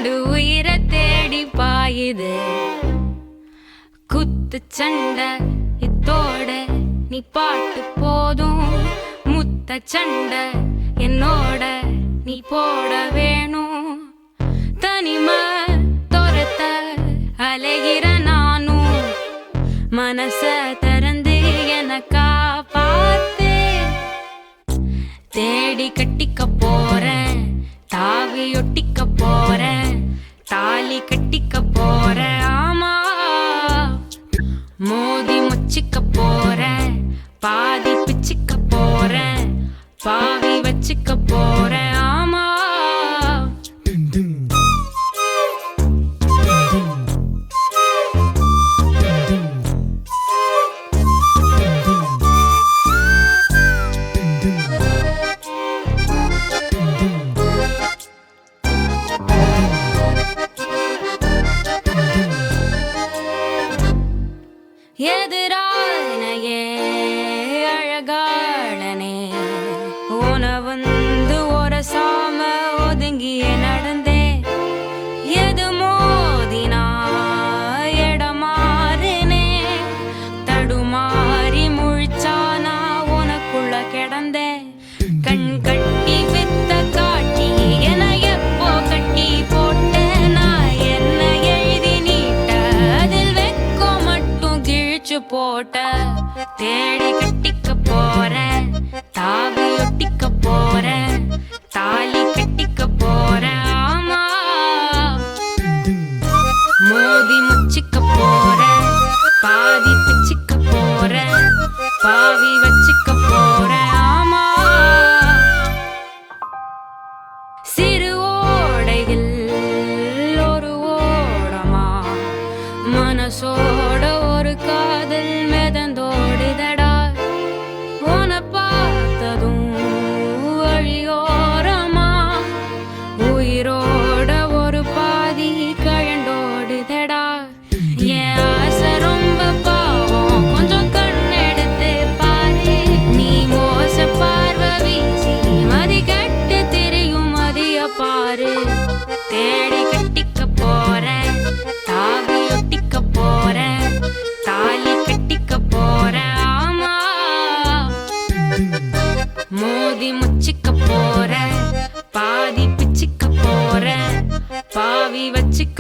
ரெண்டு உயிரை தேடி பாயுது குத்து சண்டை இத்தோட நீ பாட்டு போதும் முத்த சண்டை என்னோட நீ போட வேணும் தனிமை துரத்த அலைகிற நானும் மனச திறந்து எனக்கா பார்த்து தேடி கட்டிக்க போறேன் தாவி ஒட்டிக்க போறேன் தாலி கட்டிக்க போறேன் ஆமா மோதி முச்சிக்க போறேன் பாதி பிச்சிக்க போறேன் பாவி வச்சுக்க போறேன் ஆமா எதிரானையே அழகாளனே உன வந்து ஒரு சாம ஒதுங்கிய நடந்தே எது மோதினா இடமாறுனே தடுமாறி முழிச்சானா உனக்குள்ள கிடந்தே கண் கட்டி வித்த காட்டி என எப்போ கட்டி போட்ட நான் என்ன எழுதி நீட்ட அதில் வெக்கோ மட்டும் கிழிச்சு போட்ட தேடி கட்டிக்க போறேன் தாவி ஒட்டிக்க போறேன் தாலி கட்டிக்க போறேன் ஆமா மோதி முச்சிக்க போறேன் பாதி பிச்சிக்க போறேன் பாவி வச்சுக்க போறேன் ஆமா சிறு ஓடையில் ஒரு ஓடமா மனசோட ஒரு காதல் மிதந்தோடுதடா உன பார்த்ததும் வழியோரமா உயிரோட ஒரு பாதி கழண்டோடுதடா என் ஆசை ரொம்ப பாவம் கொஞ்சம் கண்ணெடுத்து பாரு நீ மோச பார்வை வீசி மதி கட்டு தெரியும் மதிய பாரு தேடி கட்டிக்க போறேன் தாவி ஒட்டிக்க போறேன் தாலி கட்டிக்க போறேன் ஆமா மோதி முச்சிக்க போறேன் பாதி பிச்சிக்க போறேன் பாவி வச்சுக்க